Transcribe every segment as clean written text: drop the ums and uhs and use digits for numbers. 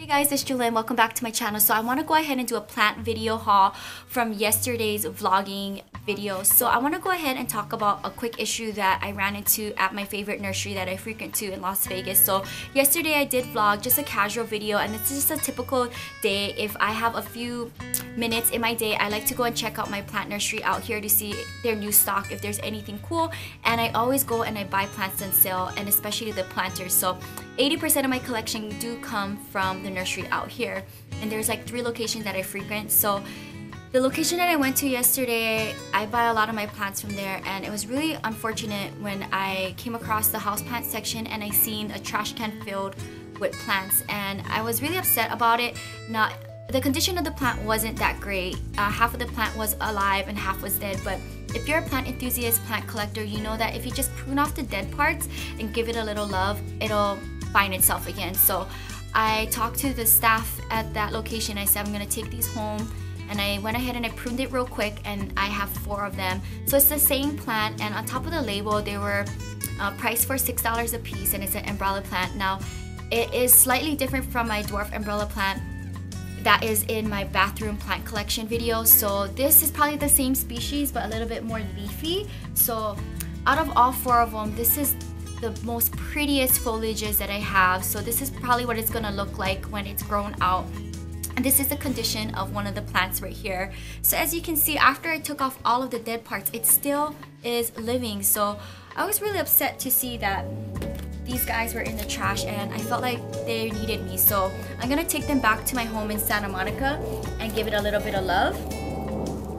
Hey guys, it's Jewelyn. Welcome back to my channel. So I want to go ahead and do a plant video haul from yesterday's vlogging video. So I want to go ahead and talk about a quick issue that I ran into at my favorite nursery that I frequent to in Las Vegas. So yesterday I did vlog just a casual video, and it's just a typical day. If I have a few minutes in my day, I like to go and check out my plant nursery out here to see their new stock, if there's anything cool. And I always go and I buy plants on sale, and especially the planters. So 80% of my collection do come from the nursery out here, and there's like 3 locations that I frequent. So the location that I went to yesterday, I buy a lot of my plants from there, and it was really unfortunate when I came across the houseplant section and I seen a trash can filled with plants, and I was really upset about it. The condition of the plant wasn't that great. Half of the plant was alive and half was dead, but if you're a plant enthusiast, plant collector, you know that if you just prune off the dead parts and give it a little love, it'll find itself again. So I talked to the staff at that location. I said I'm gonna take these home, and I went ahead and I pruned it real quick, and I have 4 of them. So it's the same plant, and on top of the label they were priced for $6 a piece, and it's an umbrella plant. Now it is slightly different from my dwarf umbrella plant that is in my bathroom plant collection video. So this is probably the same species but a little bit more leafy. So out of all 4 of them, this is the most prettiest foliages that I have. So this is probably what it's gonna look like when it's grown out. And this is the condition of one of the plants right here. So as you can see, after I took off all of the dead parts, it still is living. So I was really upset to see that these guys were in the trash, and I felt like they needed me. So I'm gonna take them back to my home in Santa Monica and give it a little bit of love.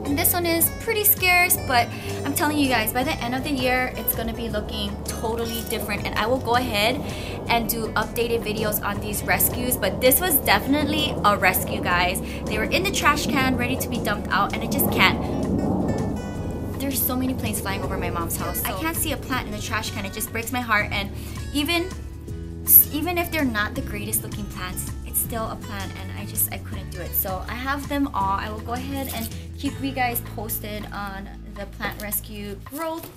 And this one is pretty scarce, but I'm telling you guys, by the end of the year, it's gonna be looking totally different, and I will go ahead and do updated videos on these rescues. But this was definitely a rescue, guys. They were in the trash can, ready to be dumped out, and I just can't. There's so many planes flying over my mom's house. So I can't see a plant in the trash can. It just breaks my heart. And even if they're not the greatest looking plants, it's still a plant, and I couldn't do it. So I have them all. I will go ahead and keep you guys posted on the plant rescue growth,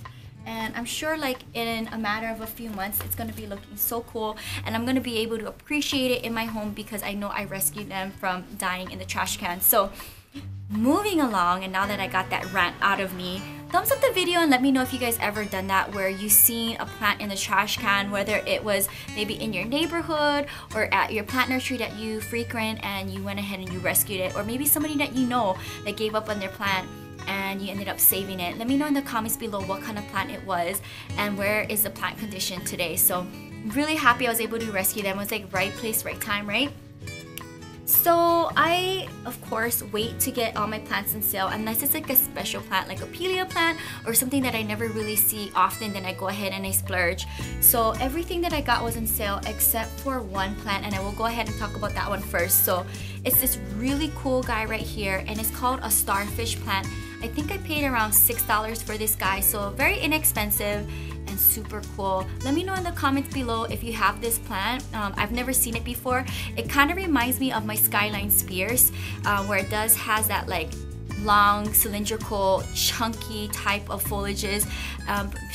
and I'm sure like in a matter of a few months it's going to be looking so cool, and I'm going to be able to appreciate it in my home because I know I rescued them from dying in the trash can. So moving along, and now that I got that rant out of me, thumbs up the video and let me know if you guys ever done that, where you seen a plant in the trash can, whether it was maybe in your neighborhood or at your plant nursery that you frequent, and you went ahead and you rescued it, or maybe somebody that you know that gave up on their plant and you ended up saving it. Let me know in the comments below what kind of plant it was and where is the plant condition today. So I'm really happy I was able to rescue them. It was like right place, right time, right? So I, of course, wait to get all my plants on sale unless it's like a special plant, like a Pelia plant or something that I never really see often. Then I go ahead and I splurge. So everything that I got was on sale except for one plant, and I will go ahead and talk about that one first. So it's this really cool guy right here, and it's called a starfish plant. I think I paid around $6 for this guy, so very inexpensive and super cool. Let me know in the comments below if you have this plant. I've never seen it before. It kind of reminds me of my skyline spears, where it has that like long cylindrical chunky type of foliages.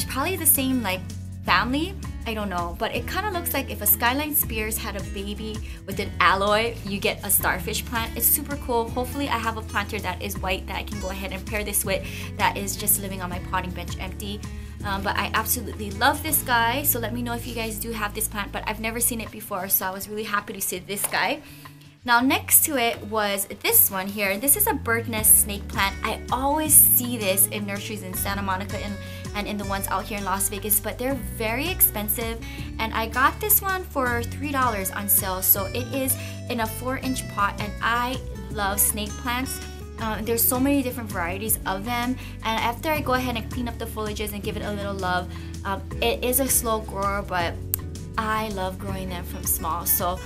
Probably the same like family, I don't know, but it kind of looks like if a skyline spears had a baby with an alloy, you get a starfish plant. It's super cool. Hopefully I have a planter that is white that I can go ahead and pair this with, that is just living on my potting bench empty. But I absolutely love this guy, so let me know if you guys do have this plant, but I've never seen it before, so I was really happy to see this guy. Now next to it was this one here. This is a bird nest snake plant. I always see this in nurseries in Santa Monica and in the ones out here in Las Vegas, but they're very expensive, and I got this one for $3 on sale. So it is in a 4-inch pot, and I love snake plants. There's so many different varieties of them, and after I go ahead and clean up the foliages and give it a little love, it is a slow grower, but I love growing them from small. So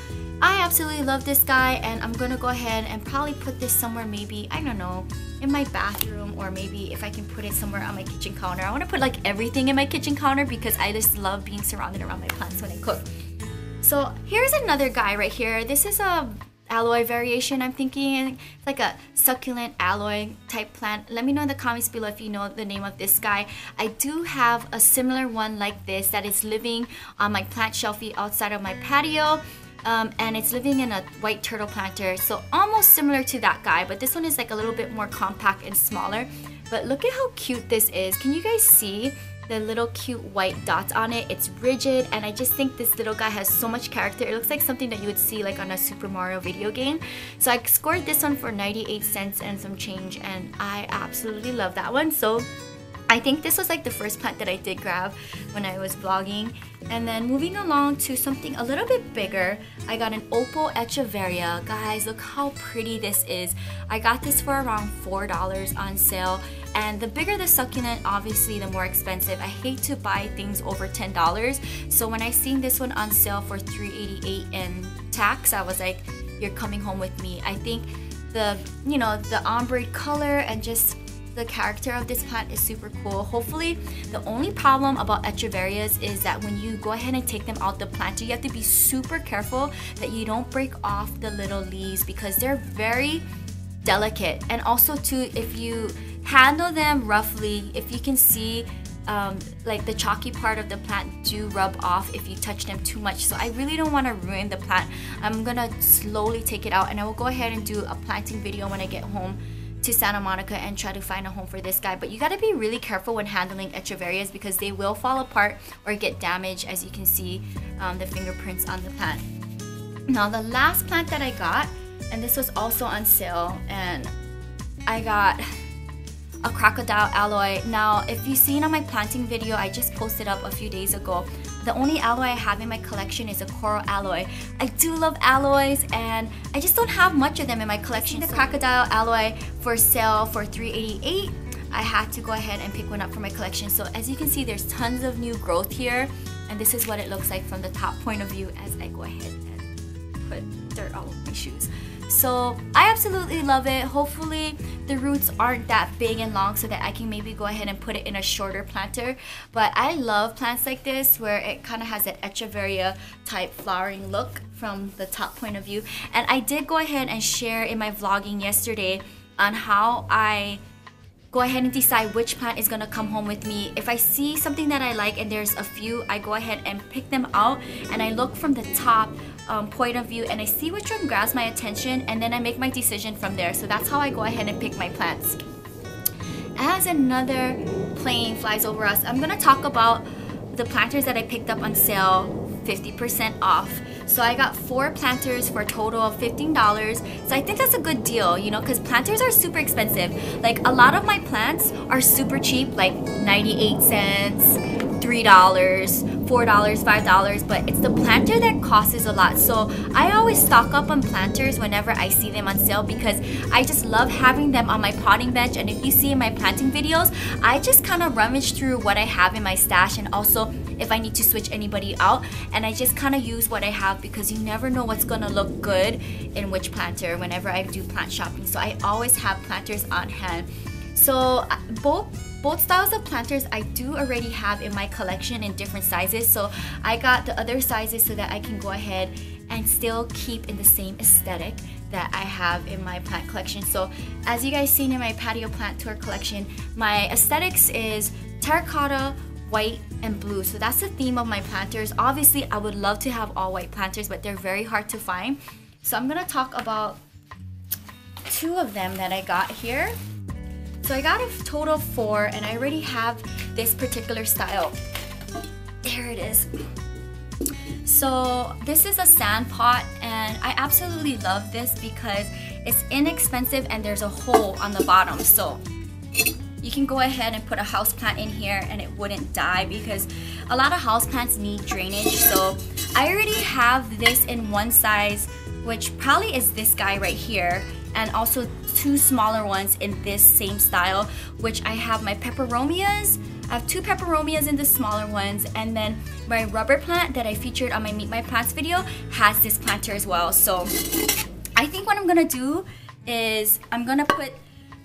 I absolutely love this guy, and I'm gonna go ahead and probably put this somewhere, maybe, I don't know, in my bathroom, or maybe if I can put it somewhere on my kitchen counter. I want to put like everything in my kitchen counter because I just love being surrounded around my plants when I cook. So here's another guy right here. This is a alloy variation, I'm thinking. It's like a succulent alloy type plant. Let me know in the comments below if you know the name of this guy. I do have a similar one like this that is living on my plant shelfie outside of my patio. and it's living in a white turtle planter, so almost similar to that guy, but this one is like a little bit more compact and smaller. But look at how cute this is. Can you guys see the little cute white dots on it? It's rigid, and I just think this little guy has so much character. It looks like something that you would see like on a Super Mario video game. So I scored this one for 98 cents and some change, and I absolutely love that one. So I think this was like the first plant that I did grab when I was vlogging. And then moving along to something a little bit bigger, I got an opal echeveria. Guys, look how pretty this is. I got this for around $4 on sale. And the bigger the succulent, obviously the more expensive. I hate to buy things over $10. So when I seen this one on sale for $3.88 and tax, I was like, you're coming home with me. I think the, you know, the ombre color and just the character of this plant is super cool. Hopefully, the only problem about echeverias is that when you go ahead and take them out the planter, you have to be super careful that you don't break off the little leaves because they're very delicate. And also too, if you handle them roughly, if you can see like the chalky part of the plant do rub off if you touch them too much. So I really don't want to ruin the plant. I'm gonna slowly take it out, and I will go ahead and do a planting video when I get home to Santa Monica and try to find a home for this guy. But you got to be really careful when handling echeverias because they will fall apart or get damaged, as you can see the fingerprints on the plant. Now the last plant that I got, and this was also on sale, and I got a crocodile alloy. Now if you've seen on my planting video I just posted up a few days ago, the only alloy I have in my collection is a coral alloy. I do love alloys, and I just don't have much of them in my collection. The crocodile alloy for sale for $3.88. I had to go ahead and pick one up for my collection. So as you can see, there's tons of new growth here, and this is what it looks like from the top point of view as I go ahead and put dirt all over my shoes. So I absolutely love it. Hopefully the roots aren't that big and long so that I can maybe go ahead and put it in a shorter planter. But I love plants like this where it kind of has that echeveria type flowering look from the top point of view. And I did go ahead and share in my vlogging yesterday on how I go ahead and decide which plant is gonna come home with me. If I see something that I like and there's a few, I go ahead and pick them out, and I look from the top point of view and I see which one grabs my attention, and then I make my decision from there. So that's how I go ahead and pick my plants. As another plane flies over us, I'm gonna talk about the planters that I picked up on sale 50% off. So I got 4 planters for a total of $15. So I think that's a good deal, you know, because planters are super expensive. Like a lot of my plants are super cheap, like 98 cents, $3, $4, $5, but it's the planter that costs a lot. So I always stock up on planters whenever I see them on sale because I just love having them on my potting bench. And if you see in my planting videos, I just kind of rummage through what I have in my stash, and also if I need to switch anybody out, and I just kind of use what I have because you never know what's gonna look good in which planter whenever I do plant shopping. So I always have planters on hand. So both styles of planters I do already have in my collection in different sizes. So I got the other sizes so that I can go ahead and still keep in the same aesthetic that I have in my plant collection. So as you guys seen in my patio plant tour collection, my aesthetics is terracotta, white, and blue. So that's the theme of my planters. Obviously I would love to have all white planters, but they're very hard to find. So I'm gonna talk about 2 of them that I got here. So I got a total of 4, and I already have this particular style. There it is. So this is a sand pot, and I absolutely love this because it's inexpensive and there's a hole on the bottom. So you can go ahead and put a house plant in here and it wouldn't die because a lot of house plants need drainage. So I already have this in one size, which probably is this guy right here, and also 2 smaller ones in this same style, which I have my peperomias. I have 2 peperomias in the smaller ones, and then my rubber plant that I featured on my Meet My Plants video has this planter as well. So I think what I'm gonna do is I'm gonna put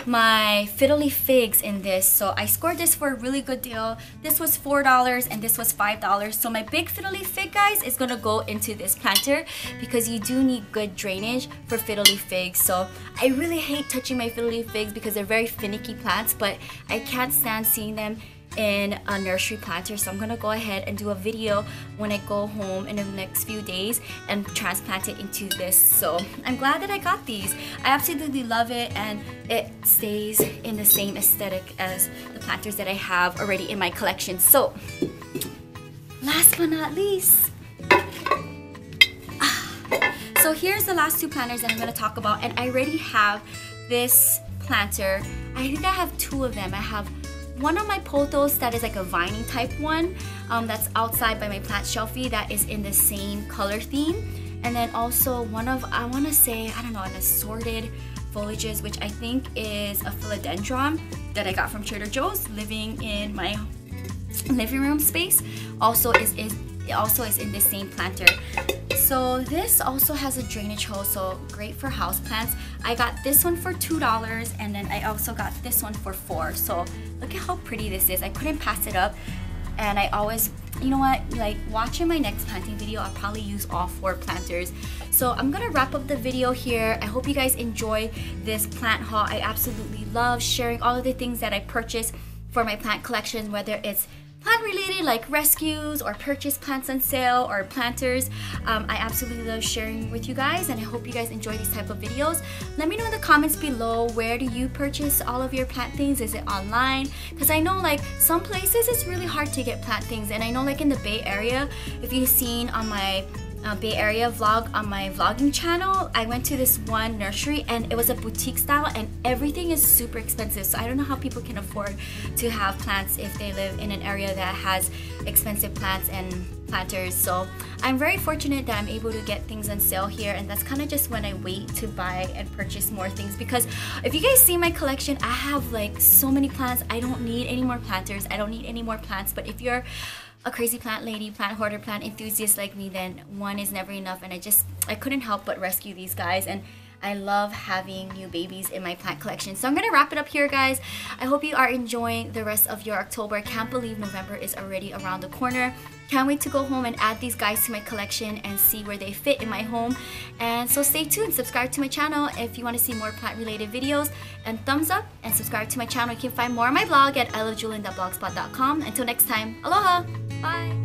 my fiddly figs in this. So I scored this for a really good deal. This was $4 and this was $5. So my big fiddly fig, guys, is gonna go into this planter because you do need good drainage for fiddly figs. So I really hate touching my fiddly figs because they're very finicky plants, but I can't stand seeing them in a nursery planter, so I'm gonna go ahead and do a video when I go home in the next few days and transplant it into this. So I'm glad that I got these. I absolutely love it, and it stays in the same aesthetic as the planters that I have already in my collection. So last but not least, so here's the last two planters that I'm going to talk about, and I already have this planter. I think I have two of them. I have one of my pothos that is like a vining type one that's outside by my plant shelfie that is in the same color theme, and then also one of, I want to say, I don't know, an assorted foliages, which I think is a philodendron that I got from Trader Joe's living in my living room space. Also is in the same planter. So this also has a drainage hose, so great for houseplants. I got this one for $2, and then I also got this one for $4. So look at how pretty this is. I couldn't pass it up, and I always, you know what, like watching my next planting video, I'll probably use all 4 planters. So I'm gonna wrap up the video here. I hope you guys enjoy this plant haul. I absolutely love sharing all of the things that I purchased for my plant collection, whether it's plant related like rescues or purchase plants on sale or planters. I absolutely love sharing with you guys, and I hope you guys enjoy these type of videos. Let me know in the comments below, where do you purchase all of your plant things? Is it online? Because I know like some places it's really hard to get plant things, and I know like in the Bay Area, if you've seen on my Bay Area vlog on my vlogging channel, I went to this one nursery and it was a boutique style, and everything is super expensive. So I don't know how people can afford to have plants if they live in an area that has expensive plants and planters. So I'm very fortunate that I'm able to get things on sale here, and that's kind of just when I wait to buy and purchase more things, because if you guys see my collection, I have like so many plants. I don't need any more planters, I don't need any more plants. But if you're a crazy plant lady, plant hoarder, plant enthusiast like me, then one is never enough, and I couldn't help but rescue these guys, and I love having new babies in my plant collection. So I'm gonna wrap it up here, guys. I hope you are enjoying the rest of your October. Can't believe November is already around the corner. Can't wait to go home and add these guys to my collection and see where they fit in my home. And so stay tuned, subscribe to my channel if you want to see more plant related videos, and thumbs up and subscribe to my channel. You can find more on my blog at ilovejewelyn.blogspot.com. Until next time, aloha! Bye!